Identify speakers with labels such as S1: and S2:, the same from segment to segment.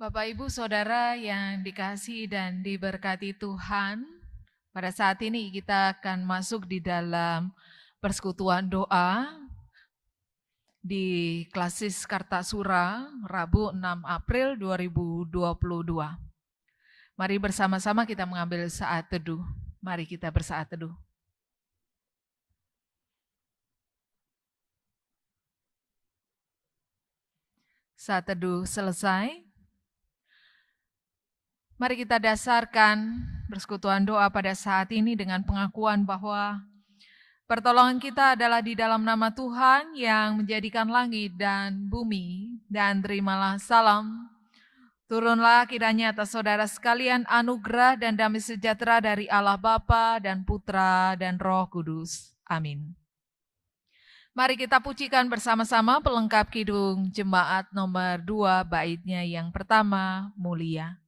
S1: Bapak, Ibu, Saudara yang dikasihi dan diberkati Tuhan, pada saat ini kita akan masuk di dalam persekutuan doa di Klasis Kartasura, Rabu 6 April 2022. Mari bersama-sama kita mengambil saat teduh. Mari kita bersaat teduh. Saat teduh selesai. Mari kita dasarkan persekutuan doa pada saat ini dengan pengakuan bahwa pertolongan kita adalah di dalam nama Tuhan yang menjadikan langit dan bumi, dan terimalah salam. Turunlah kiranya atas saudara sekalian anugerah dan damai sejahtera dari Allah Bapa dan Putra dan Roh Kudus. Amin. Mari kita pujikan bersama-sama pelengkap kidung jemaat nomor 2 baitnya yang pertama, mulia.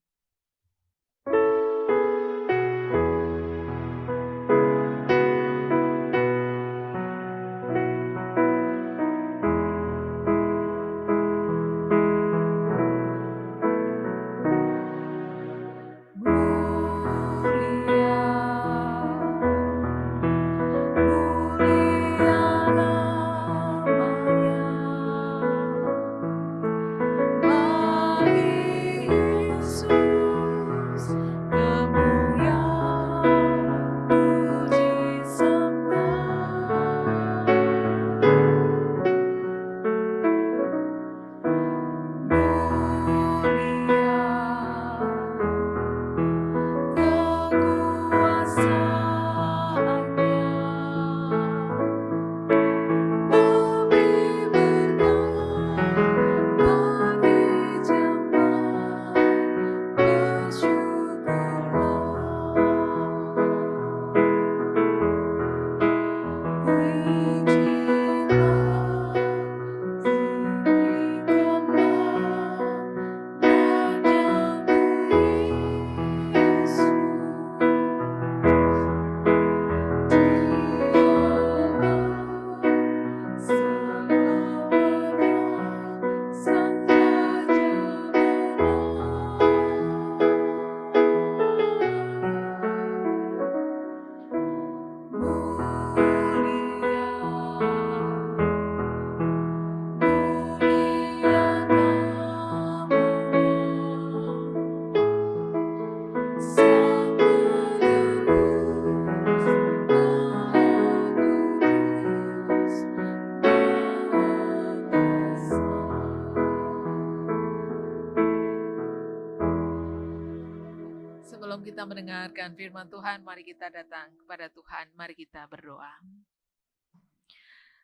S1: Sebelum kita mendengarkan firman Tuhan, mari kita datang kepada Tuhan, mari kita berdoa.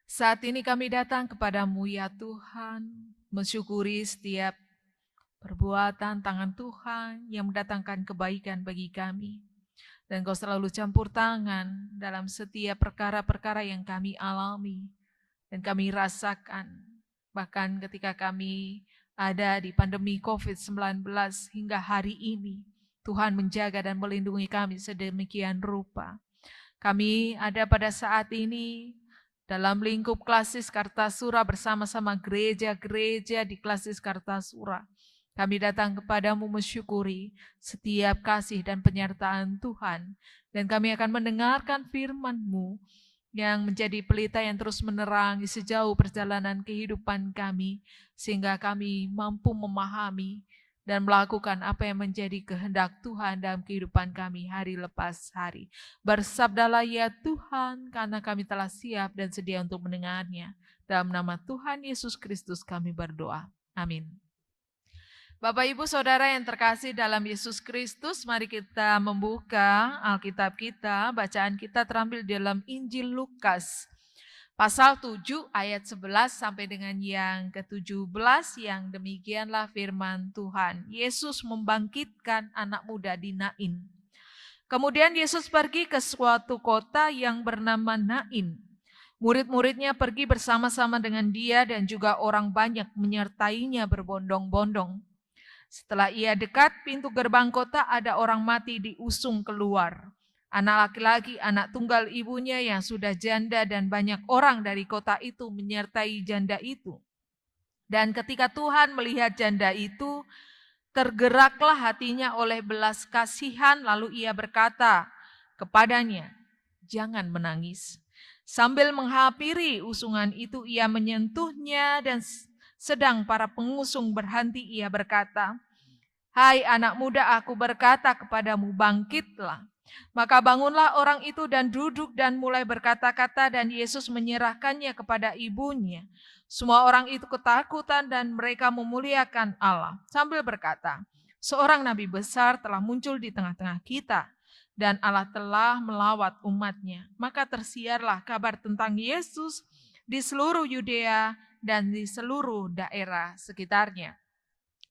S1: Saat ini kami datang kepadamu ya Tuhan, mensyukuri setiap perbuatan tangan Tuhan yang mendatangkan kebaikan bagi kami. Dan Kau selalu campur tangan dalam setiap perkara-perkara yang kami alami dan kami rasakan. Bahkan ketika kami ada di pandemi COVID-19 hingga hari ini, Tuhan menjaga dan melindungi kami sedemikian rupa. Kami ada pada saat ini dalam lingkup Klasis Kartasura bersama-sama gereja-gereja di Klasis Kartasura. Kami datang kepadamu mensyukuri setiap kasih dan penyertaan Tuhan. Dan kami akan mendengarkan firman-Mu yang menjadi pelita yang terus menerangi sejauh perjalanan kehidupan kami. Sehingga kami mampu memahami dan melakukan apa yang menjadi kehendak Tuhan dalam kehidupan kami hari lepas hari. Bersabdalah ya Tuhan, karena kami telah siap dan sedia untuk mendengarnya. Dalam nama Tuhan Yesus Kristus kami berdoa. Amin. Bapak, Ibu, Saudara yang terkasih dalam Yesus Kristus, mari kita membuka Alkitab kita. Bacaan kita terambil dalam Injil Lukas pasal 7 ayat 11 sampai dengan yang ke-17, yang demikianlah firman Tuhan. Yesus membangkitkan anak muda di Nain. Kemudian Yesus pergi ke suatu kota yang bernama Nain. Murid-muridnya pergi bersama-sama dengan dia dan juga orang banyak menyertainya berbondong-bondong. Setelah ia dekat pintu gerbang kota, ada orang mati diusung keluar. Anak laki-laki, anak tunggal ibunya yang sudah janda, dan banyak orang dari kota itu menyertai janda itu. Dan ketika Tuhan melihat janda itu, Tergeraklah hatinya oleh belas kasihan, lalu ia berkata kepadanya, "Jangan menangis." Sambil menghampiri usungan itu, ia menyentuhnya, dan sedang para pengusung berhenti, ia berkata, "Hai anak muda, aku berkata kepadamu, bangkitlah." Maka bangunlah orang itu dan duduk dan mulai berkata-kata, dan Yesus menyerahkannya kepada ibunya. Semua orang itu ketakutan dan mereka memuliakan Allah sambil berkata, "Seorang nabi besar telah muncul di tengah-tengah kita, dan Allah telah melawat umatnya." Maka tersiarlah kabar tentang Yesus di seluruh Yudea dan di seluruh daerah sekitarnya.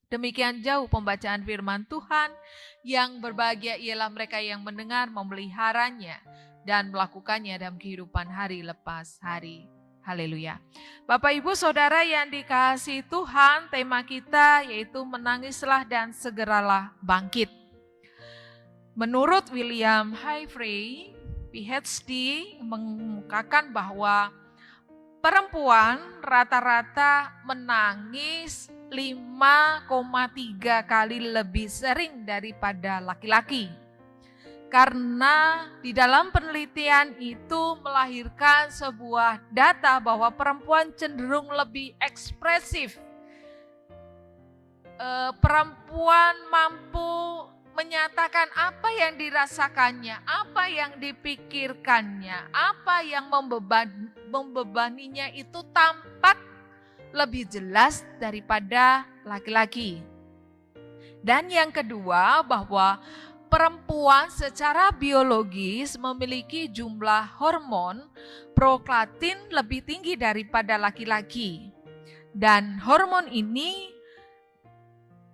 S1: Demikian jauh pembacaan firman Tuhan. Yang berbahagia ialah mereka yang mendengar, memeliharanya, dan melakukannya dalam kehidupan hari lepas hari. Haleluya. Bapak Ibu Saudara yang dikasihi Tuhan, tema kita yaitu menangislah dan segeralah bangkit. Menurut William Hyfrey, PhD, mengemukakan bahwa perempuan rata-rata menangis 5,3 kali lebih sering daripada laki-laki. Karena di dalam penelitian itu melahirkan sebuah data bahwa perempuan cenderung lebih ekspresif. Perempuan mampu menyatakan apa yang dirasakannya, apa yang dipikirkannya, apa yang membebaninya itu tampak lebih jelas daripada laki-laki. Dan yang kedua, bahwa perempuan secara biologis memiliki jumlah hormon prolaktin lebih tinggi daripada laki-laki. Dan hormon ini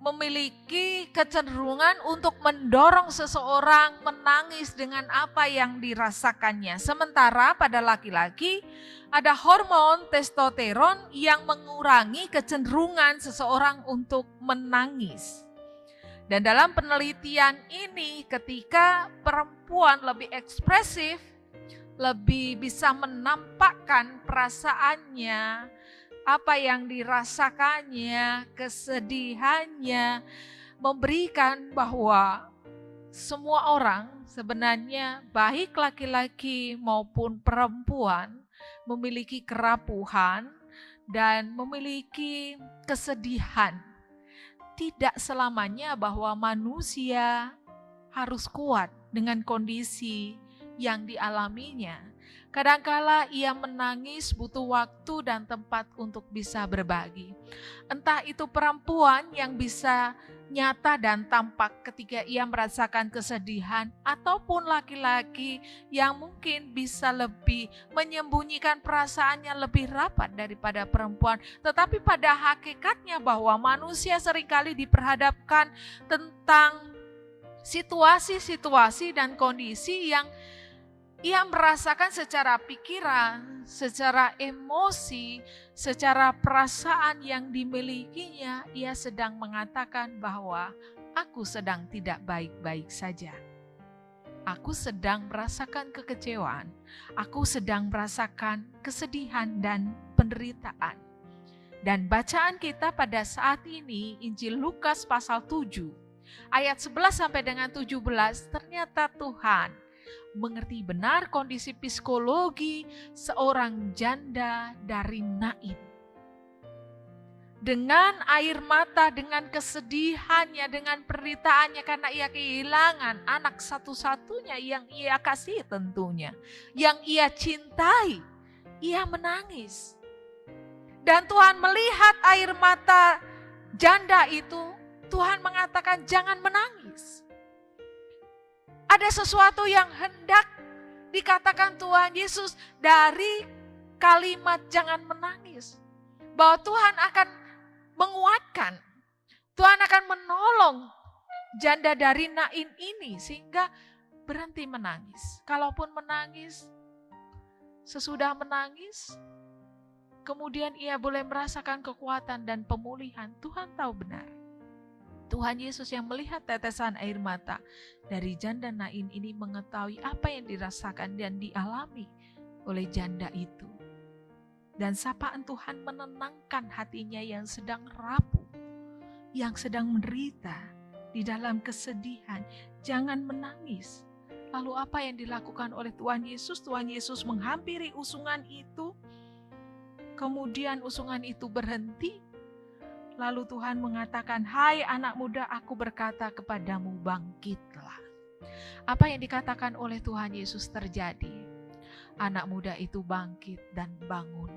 S1: memiliki kecenderungan untuk mendorong seseorang menangis dengan apa yang dirasakannya. Sementara pada laki-laki ada hormon testosteron yang mengurangi kecenderungan seseorang untuk menangis. Dan dalam penelitian ini, ketika perempuan lebih ekspresif, lebih bisa menampakkan perasaannya, apa yang dirasakannya, kesedihannya, memberikan bahwa semua orang sebenarnya baik laki-laki maupun perempuan memiliki kerapuhan dan memiliki kesedihan. Tidak selamanya bahwa manusia harus kuat dengan kondisi yang dialaminya. Kadangkala ia menangis butuh waktu dan tempat untuk bisa berbagi. Entah itu perempuan yang bisa nyata dan tampak ketika ia merasakan kesedihan, ataupun laki-laki yang mungkin bisa lebih menyembunyikan perasaannya lebih rapat daripada perempuan. Tetapi pada hakikatnya bahwa manusia seringkali diperhadapkan tentang situasi-situasi dan kondisi yang ia merasakan secara pikiran, secara emosi, secara perasaan yang dimilikinya. Ia sedang mengatakan bahwa aku sedang tidak baik-baik saja. Aku sedang merasakan kekecewaan. Aku sedang merasakan kesedihan dan penderitaan. Dan bacaan kita pada saat ini Injil Lukas pasal 7 ayat 11 sampai dengan 17, ternyata Tuhan mengerti benar kondisi psikologi seorang janda dari Nain. Dengan air mata, dengan kesedihannya, dengan penderitaannya karena ia kehilangan anak satu-satunya yang ia kasih tentunya, yang ia cintai, ia menangis. Dan Tuhan melihat air mata janda itu, Tuhan mengatakan jangan menangis. Ada sesuatu yang hendak dikatakan Tuhan Yesus dari kalimat jangan menangis. Bahwa Tuhan akan menguatkan, Tuhan akan menolong janda dari Nain ini sehingga berhenti menangis. Kalaupun menangis, sesudah menangis, kemudian ia boleh merasakan kekuatan dan pemulihan. Tuhan tahu benar. Tuhan Yesus yang melihat tetesan air mata dari janda Nain ini mengetahui apa yang dirasakan dan dialami oleh janda itu. Dan sapaan Tuhan menenangkan hatinya yang sedang rapuh, yang sedang menderita di dalam kesedihan, jangan menangis. Lalu apa yang dilakukan oleh Tuhan Yesus? Tuhan Yesus menghampiri usungan itu, kemudian usungan itu berhenti. Lalu Tuhan mengatakan, "Hai anak muda, aku berkata kepadamu, bangkitlah." Apa yang dikatakan oleh Tuhan Yesus terjadi. Anak muda itu bangkit dan bangun.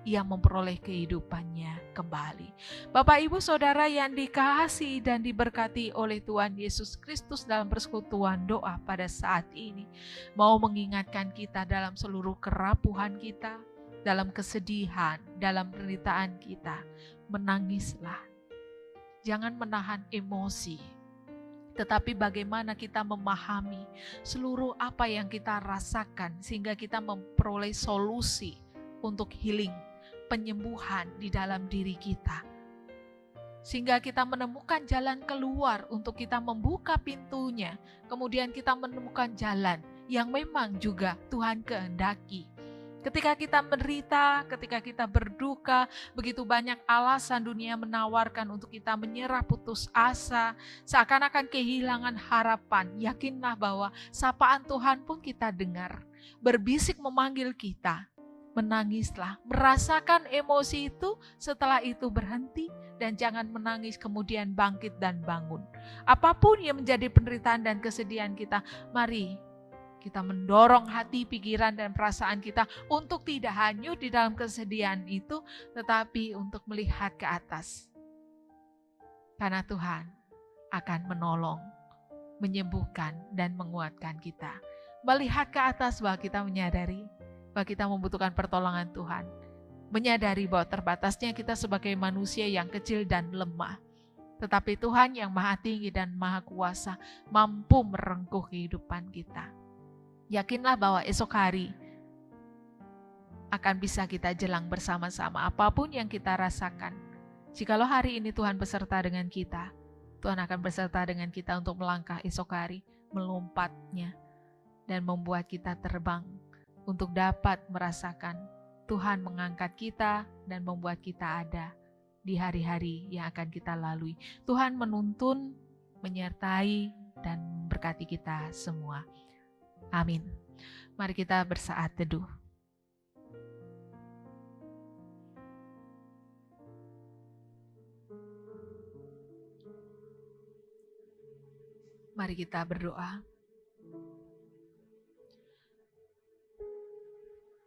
S1: Ia memperoleh kehidupannya kembali. Bapak, Ibu, Saudara yang dikasihi dan diberkati oleh Tuhan Yesus Kristus, dalam persekutuan doa pada saat ini, mau mengingatkan kita dalam seluruh kerapuhan kita, dalam kesedihan, dalam penderitaan kita, menangislah. Jangan menahan emosi, tetapi bagaimana kita memahami seluruh apa yang kita rasakan sehingga kita memperoleh solusi untuk healing, penyembuhan di dalam diri kita. Sehingga kita menemukan jalan keluar untuk kita membuka pintunya. Kemudian kita menemukan jalan yang memang juga Tuhan kehendaki. Ketika kita menderita, ketika kita berduka, begitu banyak alasan dunia menawarkan untuk kita menyerah, putus asa, seakan-akan kehilangan harapan. Yakinlah bahwa sapaan Tuhan pun kita dengar, berbisik memanggil kita. Menangislah, merasakan emosi itu, setelah itu berhenti, dan jangan menangis kemudian bangkit dan bangun. Apapun yang menjadi penderitaan dan kesedihan kita, mari kita mendorong hati, pikiran, dan perasaan kita untuk tidak hanyut di dalam kesedihan itu, tetapi untuk melihat ke atas. Karena Tuhan akan menolong, menyembuhkan, dan menguatkan kita. Melihat ke atas bahwa kita menyadari bahwa kita membutuhkan pertolongan Tuhan. Menyadari bahwa terbatasnya kita sebagai manusia yang kecil dan lemah. Tetapi Tuhan yang maha tinggi dan maha kuasa mampu merengkuh kehidupan kita. Yakinlah bahwa esok hari akan bisa kita jelang bersama-sama apapun yang kita rasakan. Jikalau hari ini Tuhan beserta dengan kita, Tuhan akan beserta dengan kita untuk melangkah esok hari, melompatnya, dan membuat kita terbang untuk dapat merasakan Tuhan mengangkat kita dan membuat kita ada di hari-hari yang akan kita lalui. Tuhan menuntun, menyertai, dan memberkati kita semua. Amin. Mari kita bersaat teduh. Mari kita berdoa.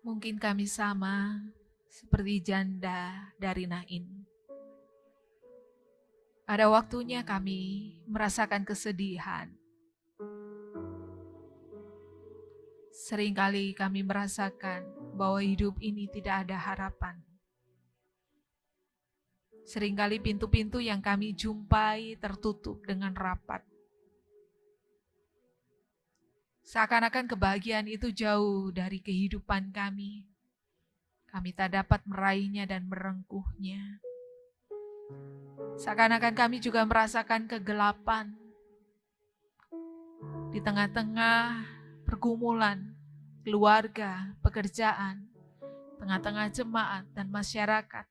S1: Mungkin kami sama seperti janda dari Nain. Ada waktunya kami merasakan kesedihan. Seringkali kami merasakan bahwa hidup ini tidak ada harapan. Seringkali pintu-pintu yang kami jumpai tertutup dengan rapat. Seakan-akan kebahagiaan itu jauh dari kehidupan kami. Kami tak dapat meraihnya dan merengkuhnya. Seakan-akan kami juga merasakan kegelapan. Di tengah-tengah pergumulan keluarga, pekerjaan, tengah-tengah jemaat dan masyarakat.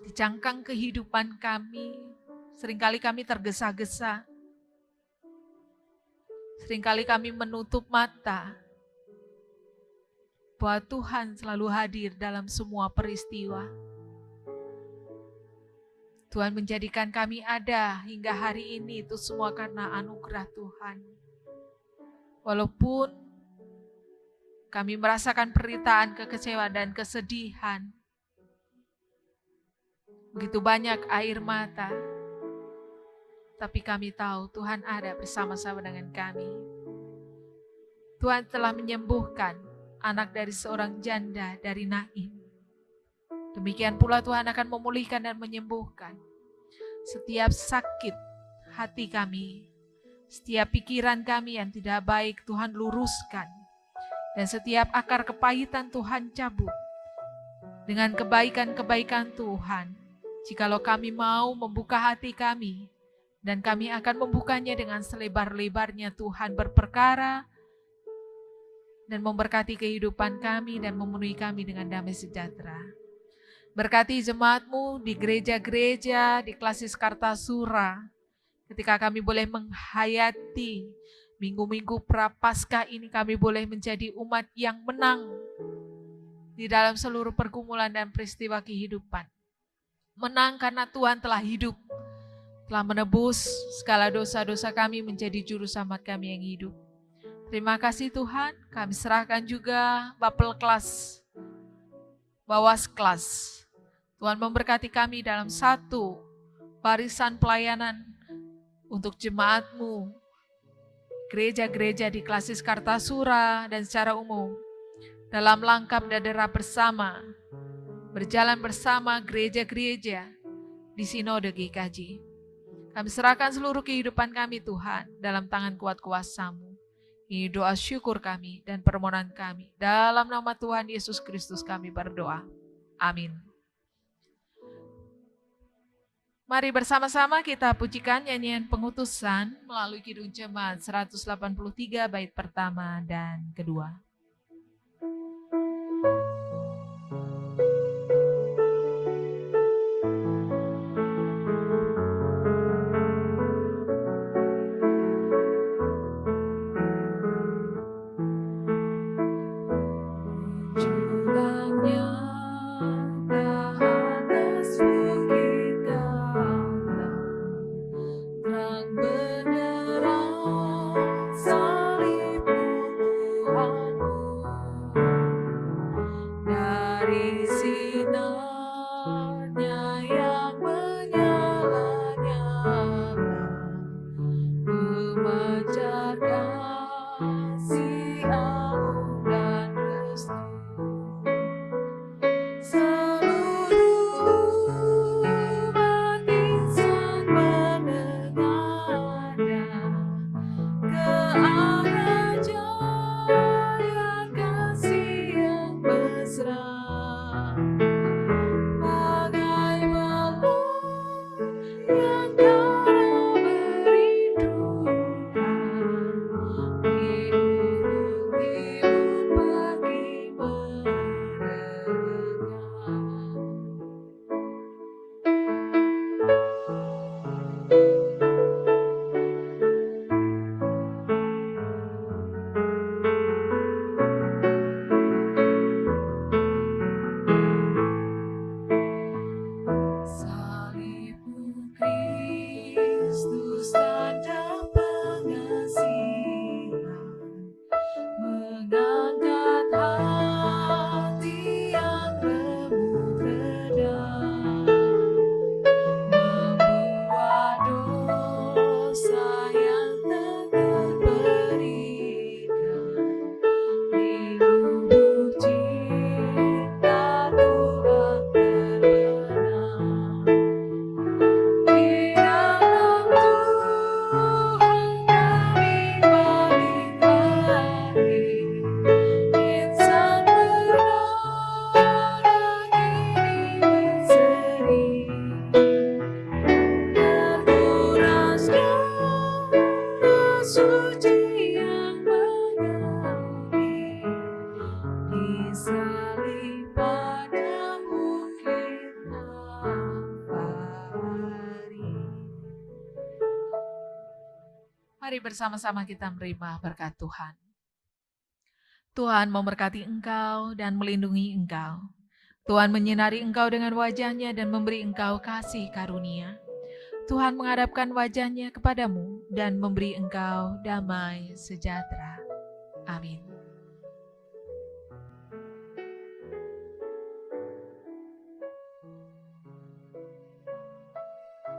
S1: Di cangkang kehidupan kami, seringkali kami tergesa-gesa. Seringkali kami menutup mata bahwa Tuhan selalu hadir dalam semua peristiwa. Tuhan menjadikan kami ada hingga hari ini, itu semua karena anugerah Tuhan. Walaupun kami merasakan penderitaan, kekecewaan, dan kesedihan, begitu banyak air mata, tapi kami tahu Tuhan ada bersama-sama dengan kami. Tuhan telah menyembuhkan anak dari seorang janda dari Nain. Demikian pula Tuhan akan memulihkan dan menyembuhkan setiap sakit hati kami, setiap pikiran kami yang tidak baik Tuhan luruskan, dan setiap akar kepahitan Tuhan cabut dengan kebaikan-kebaikan Tuhan. Jikalau kami mau membuka hati kami, dan kami akan membukanya dengan selebar-lebarnya, Tuhan berperkara dan memberkati kehidupan kami dan memenuhi kami dengan damai sejahtera. Berkati jemaat-Mu di gereja-gereja, di Klasis Kartasura, ketika kami boleh menghayati minggu-minggu Prapaskah ini, kami boleh menjadi umat yang menang di dalam seluruh pergumulan dan peristiwa kehidupan. Menang karena Tuhan telah hidup, telah menebus segala dosa-dosa kami menjadi juru selamat kami yang hidup. Terima kasih Tuhan, kami serahkan juga Bapel kelas, Bawas kelas. Tuhan memberkati kami dalam satu barisan pelayanan untuk jemaat-Mu, gereja-gereja di Klasis Kartasura dan secara umum, dalam langkap dadera bersama, berjalan bersama gereja-gereja di Sinode GKJ. Kami serahkan seluruh kehidupan kami Tuhan dalam tangan kuat kuasa-Mu. Ini doa syukur kami dan permohonan kami. Dalam nama Tuhan Yesus Kristus kami berdoa. Amin. Mari bersama-sama kita pujikan nyanyian pengutusan melalui Kidung Jemaat 183 bait pertama dan kedua. Mari bersama-sama kita menerima berkat Tuhan. Tuhan memberkati engkau dan melindungi engkau. Tuhan menyinari engkau dengan wajah-Nya dan memberi engkau kasih karunia. Tuhan menghadapkan wajah-Nya kepadamu dan memberi engkau damai sejahtera. Amin.